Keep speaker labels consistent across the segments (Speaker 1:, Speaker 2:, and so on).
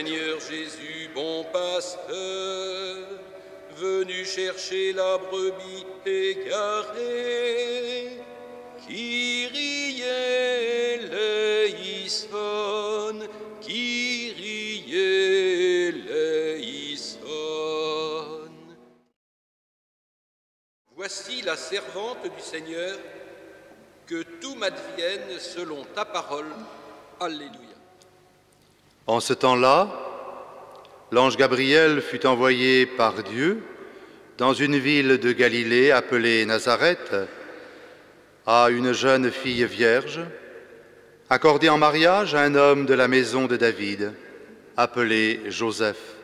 Speaker 1: Seigneur Jésus, bon pasteur, venu chercher la brebis égarée, Kyrie eleison, Kyrie eleison. Voici la servante du Seigneur, que tout m'advienne selon ta parole. Alléluia.
Speaker 2: En ce temps-là, l'ange Gabriel fut envoyé par Dieu dans une ville de Galilée appelée Nazareth à une jeune fille vierge, accordée en mariage à un homme de la maison de David, appelé Joseph.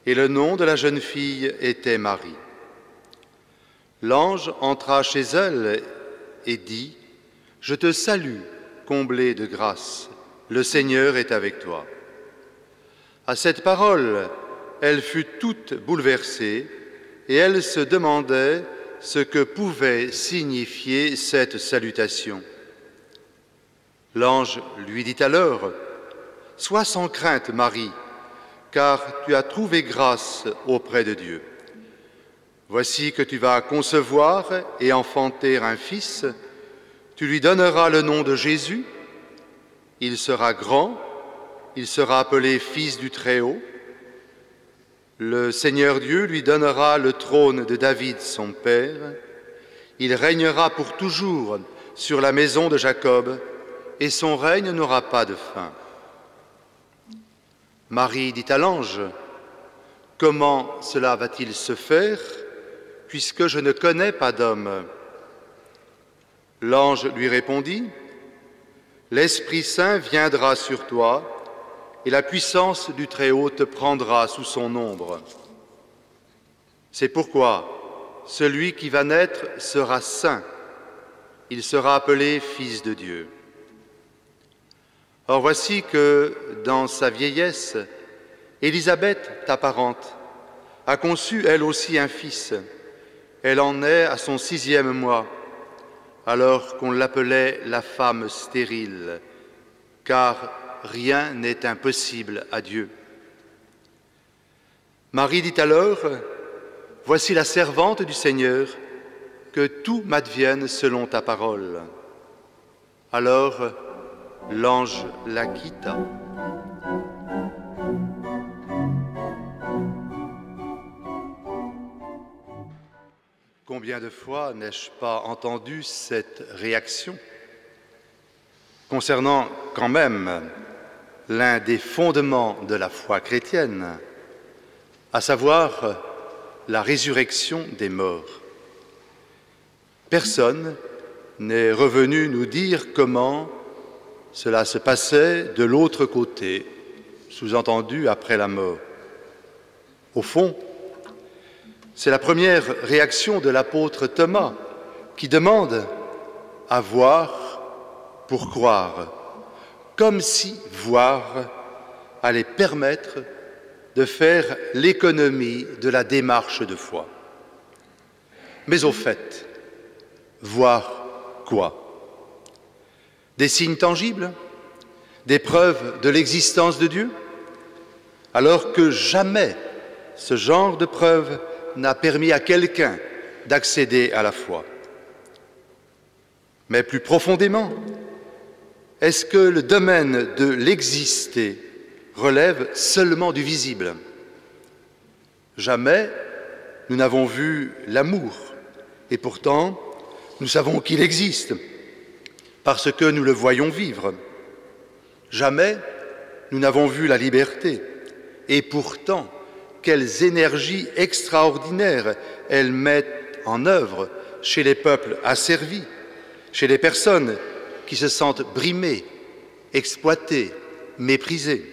Speaker 2: Et le nom de la jeune fille était Marie. L'ange entra chez elle et dit : « Je te salue, comblée de grâce, le Seigneur est avec toi. » À cette parole, elle fut toute bouleversée et elle se demandait ce que pouvait signifier cette salutation. L'ange lui dit alors : « Sois sans crainte, Marie, car tu as trouvé grâce auprès de Dieu. Voici que tu vas concevoir et enfanter un fils, tu lui donneras le nom de Jésus, il sera grand, il sera appelé Fils du Très-Haut. Le Seigneur Dieu lui donnera le trône de David, son père. Il régnera pour toujours sur la maison de Jacob, et son règne n'aura pas de fin. » Marie dit à l'ange : « Comment cela va-t-il se faire, puisque je ne connais pas d'homme ?» L'ange lui répondit : « L'Esprit Saint viendra sur toi, et la puissance du Très-Haut te prendra sous son ombre. C'est pourquoi celui qui va naître sera saint, il sera appelé Fils de Dieu. Or voici que, dans sa vieillesse, Élisabeth, ta parente, a conçu elle aussi un fils. Elle en est à son 6e mois, alors qu'on l'appelait la femme stérile, car rien n'est impossible à Dieu. Marie dit alors : « Voici la servante du Seigneur, que tout m'advienne selon ta parole. » Alors l'ange la quitta. Combien de fois n'ai-je pas entendu cette réaction concernant quand même l'un des fondements de la foi chrétienne, à savoir la résurrection des morts. Personne n'est revenu nous dire comment cela se passait de l'autre côté, sous-entendu après la mort. Au fond, c'est la première réaction de l'apôtre Thomas qui demande à voir pour croire, comme si voir allait permettre de faire l'économie de la démarche de foi. Mais au fait, voir quoi? Des signes tangibles? Des preuves de l'existence de Dieu? Alors que jamais ce genre de preuve n'a permis à quelqu'un d'accéder à la foi. Mais plus profondément, est-ce que le domaine de l'exister relève seulement du visible? Jamais nous n'avons vu l'amour, et pourtant nous savons qu'il existe, parce que nous le voyons vivre. Jamais nous n'avons vu la liberté, et pourtant quelles énergies extraordinaires elle met en œuvre chez les peuples asservis, chez les personnes qui se sentent brimées, exploitées, méprisées.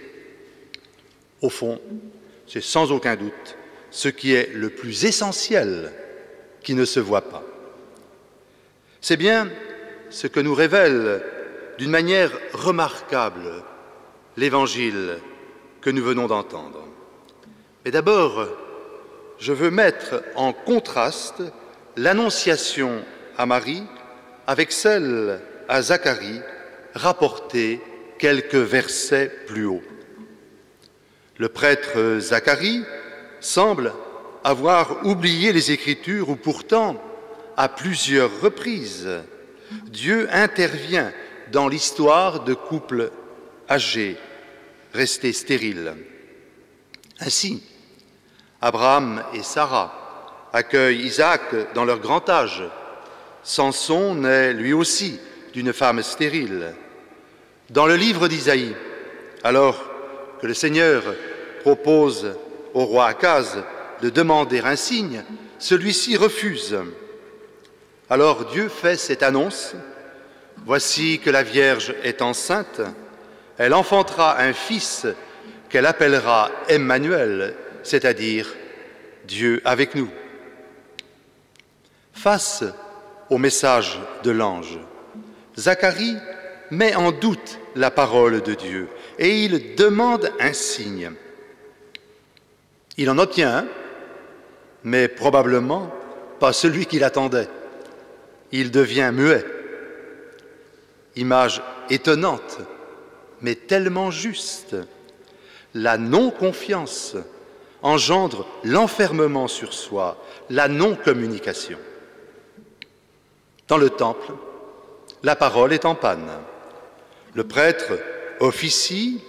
Speaker 2: Au fond, c'est sans aucun doute ce qui est le plus essentiel qui ne se voit pas. C'est bien ce que nous révèle d'une manière remarquable l'Évangile que nous venons d'entendre. Mais d'abord, je veux mettre en contraste l'annonciation à Marie avec celle à Zacharie, rapportée quelques versets plus haut. Le prêtre Zacharie semble avoir oublié les Écritures où pourtant, à plusieurs reprises, Dieu intervient dans l'histoire de couples âgés, restés stériles. Ainsi, Abraham et Sarah accueillent Isaac dans leur grand âge. Samson naît lui aussi d'une femme stérile. Dans le livre d'Isaïe, alors que le Seigneur propose au roi Akaz de demander un signe, celui-ci refuse. Alors Dieu fait cette annonce: « Voici que la Vierge est enceinte, elle enfantera un fils qu'elle appellera Emmanuel, c'est-à-dire Dieu avec nous. » Face au message de l'ange, Zacharie met en doute la parole de Dieu et il demande un signe. Il en obtient un, mais probablement pas celui qu'il attendait. Il devient muet. Image étonnante, mais tellement juste. La non-confiance engendre l'enfermement sur soi, la non-communication. Dans le temple, la parole est en panne. Le prêtre officie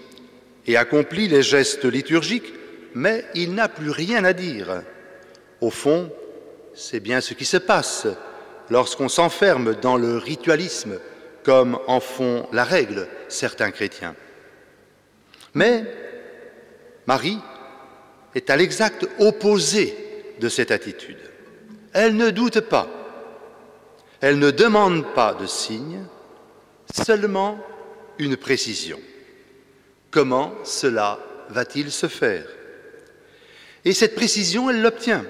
Speaker 2: et accomplit les gestes liturgiques, mais il n'a plus rien à dire. Au fond, c'est bien ce qui se passe lorsqu'on s'enferme dans le ritualisme, comme en font la règle certains chrétiens. Mais Marie est à l'exact opposé de cette attitude. Elle ne doute pas, elle ne demande pas de signe, seulement une précision. Comment cela va-t-il se faire? Et cette précision, elle l'obtient.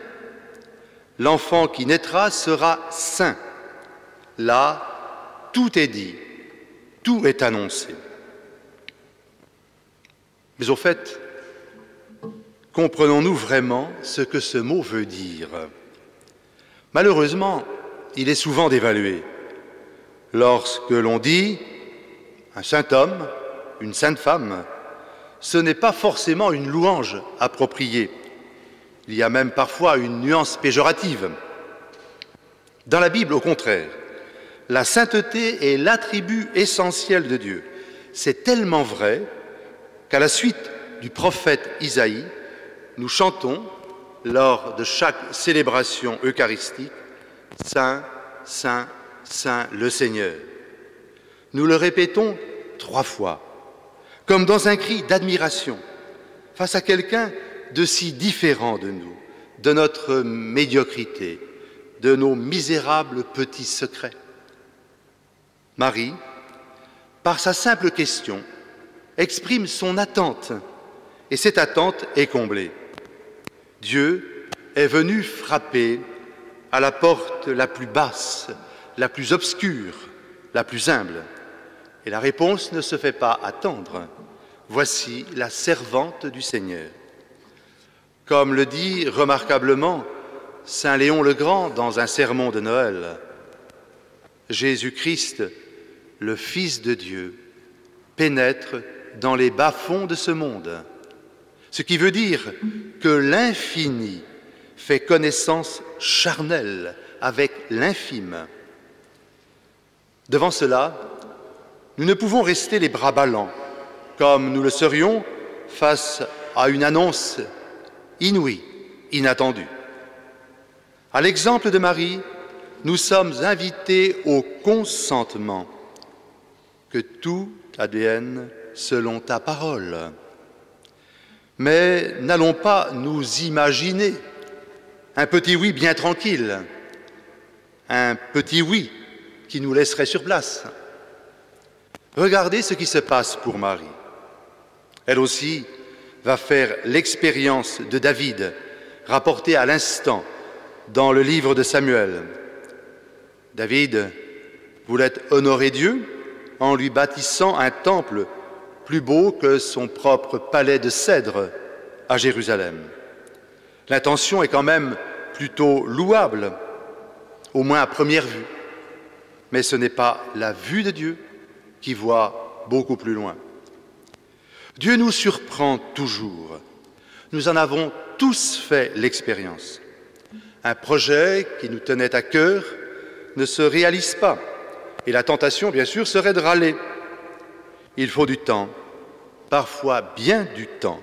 Speaker 2: L'enfant qui naîtra sera saint. Là, tout est dit, tout est annoncé. Mais au fait, comprenons-nous vraiment ce que ce mot veut dire? Malheureusement, il est souvent dévalué. Lorsque l'on dit un saint homme, une sainte femme, ce n'est pas forcément une louange appropriée. Il y a même parfois une nuance péjorative. Dans la Bible, au contraire, la sainteté est l'attribut essentiel de Dieu. C'est tellement vrai qu'à la suite du prophète Isaïe, nous chantons, lors de chaque célébration eucharistique, « Saint, Saint, Saint le Seigneur ». Nous le répétons 3 fois, comme dans un cri d'admiration face à quelqu'un de si différent de nous, de notre médiocrité, de nos misérables petits secrets. Marie, par sa simple question, exprime son attente, et cette attente est comblée. Dieu est venu frapper à la porte la plus basse, la plus obscure, la plus humble. Et la réponse ne se fait pas attendre. Voici la servante du Seigneur. Comme le dit remarquablement saint Léon le Grand dans un sermon de Noël, Jésus-Christ, le Fils de Dieu, pénètre dans les bas-fonds de ce monde. Ce qui veut dire que l'infini fait connaissance charnelle avec l'infime. Devant cela, nous ne pouvons rester les bras ballants, comme nous le serions face à une annonce inouïe, inattendue. À l'exemple de Marie, nous sommes invités au consentement, que tout advienne selon ta parole. Mais n'allons pas nous imaginer un petit oui bien tranquille, un petit oui qui nous laisserait sur place. Regardez ce qui se passe pour Marie. Elle aussi va faire l'expérience de David, rapportée à l'instant dans le livre de Samuel. David voulait honorer Dieu en lui bâtissant un temple plus beau que son propre palais de cèdre à Jérusalem. L'intention est quand même plutôt louable, au moins à première vue, mais ce n'est pas la vue de Dieu qui voit beaucoup plus loin. Dieu nous surprend toujours Nous en avons tous fait l'expérience. Un projet qui nous tenait à cœur ne se réalise pas. Et la tentation, bien sûr, serait de râler. Il faut du temps, parfois bien du temps,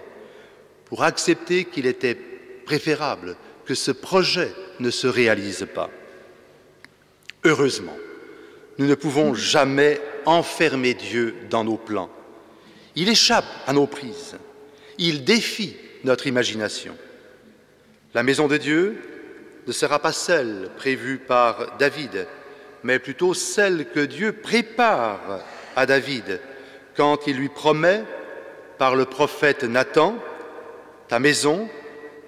Speaker 2: pour accepter qu'il était préférable que ce projet ne se réalise pas. Heureusement, nous ne pouvons jamais enfermer Dieu dans nos plans. Il échappe à nos prises. Il défie notre imagination. La maison de Dieu ne sera pas celle prévue par David, mais plutôt celle que Dieu prépare à David quand il lui promet, par le prophète Nathan, « Ta maison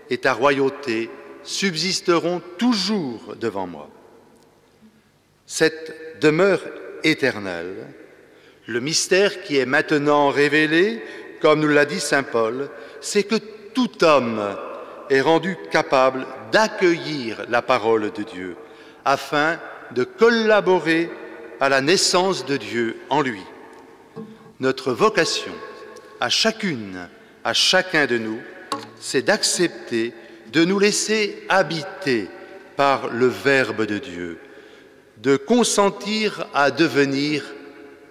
Speaker 2: et ta royauté subsisteront toujours devant moi. » Cette demeure éternelle, le mystère qui est maintenant révélé, comme nous l'a dit saint Paul, c'est que tout homme est rendu capable d'accueillir la parole de Dieu afin de collaborer à la naissance de Dieu en lui. Notre vocation, à chacune, à chacun de nous, c'est d'accepter de nous laisser habiter par le Verbe de Dieu, de consentir à devenir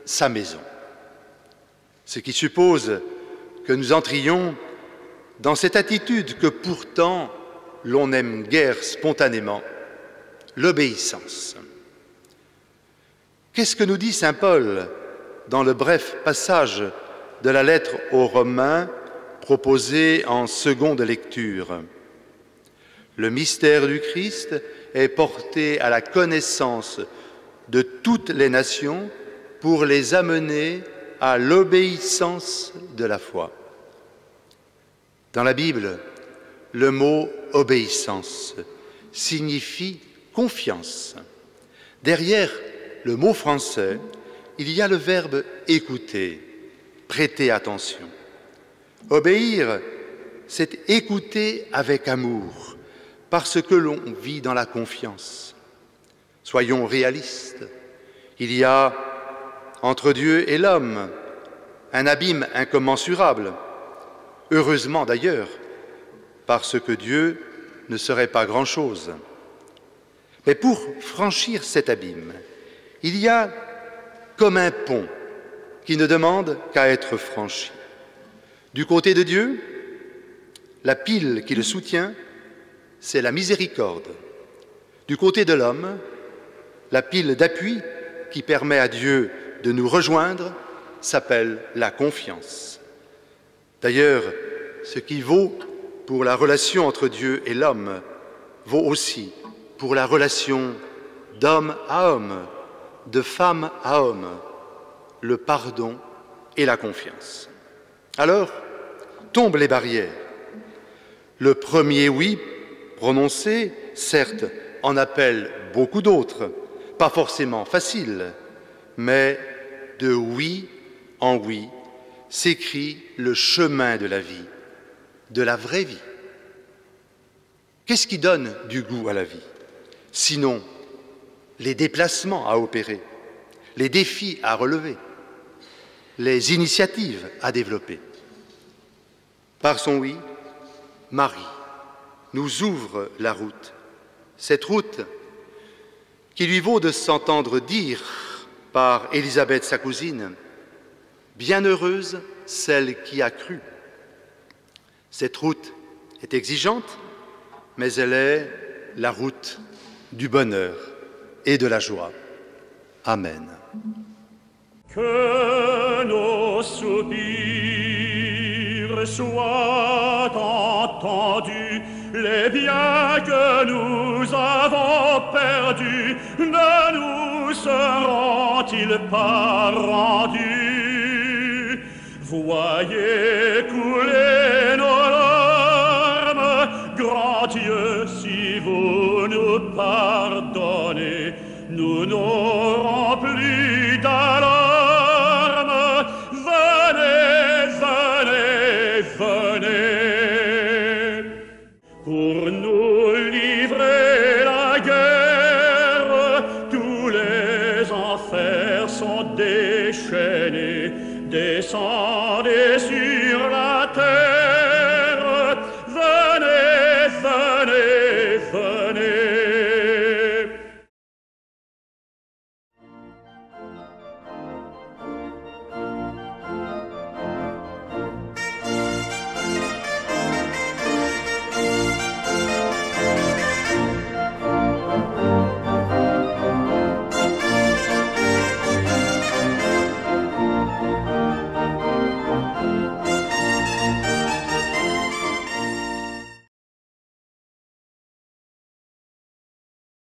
Speaker 2: sa maison. Ce qui suppose que nous entrions dans cette attitude que pourtant l'on aime guère spontanément, l'obéissance. Qu'est-ce que nous dit saint Paul dans le bref passage de la lettre aux Romains proposé en seconde lecture? Le mystère du Christ est porté à la connaissance de toutes les nations pour les amener à l'obéissance de la foi. Dans la Bible, le mot « obéissance » signifie confiance. Derrière le mot français, il y a le verbe « écouter », prêter attention. Obéir, c'est écouter avec amour, parce que l'on vit dans la confiance. Soyons réalistes. Il y a entre Dieu et l'homme un abîme incommensurable. Heureusement d'ailleurs, parce que Dieu ne serait pas grand-chose. Mais pour franchir cet abîme, il y a comme un pont qui ne demande qu'à être franchi. Du côté de Dieu, la pile qui le soutient, c'est la miséricorde. Du côté de l'homme, la pile d'appui qui permet à Dieu de nous rejoindre s'appelle la confiance. D'ailleurs, ce qui vaut pour la relation entre Dieu et l'homme vaut aussi pour la relation d'homme à homme, de femme à homme, le pardon et la confiance. Alors, tombent les barrières. Le premier oui prononcé, certes, en appelle beaucoup d'autres, pas forcément faciles, mais de oui en oui s'écrit le chemin de la vie, de la vraie vie. Qu'est-ce qui donne du goût à la vie? Sinon, les déplacements à opérer, les défis à relever, les initiatives à développer. Par son oui, Marie nous ouvre la route, cette route qui lui vaut de s'entendre dire par Élisabeth, sa cousine, « Bienheureuse celle qui a cru ». Cette route est exigeante, mais elle est la route du bonheur et de la joie. Amen.
Speaker 3: Que nos soupirs soient entendus, les biens que nous avons perdus ne nous seront-ils pas rendus? Voyez couler nos larmes, grand Dieu, si vous nous pardonnez, nous n'aurons plus d'alarme. Venez, venez, venez, pour nous livrer la guerre. Tous les enfers sont déchaînés, descendent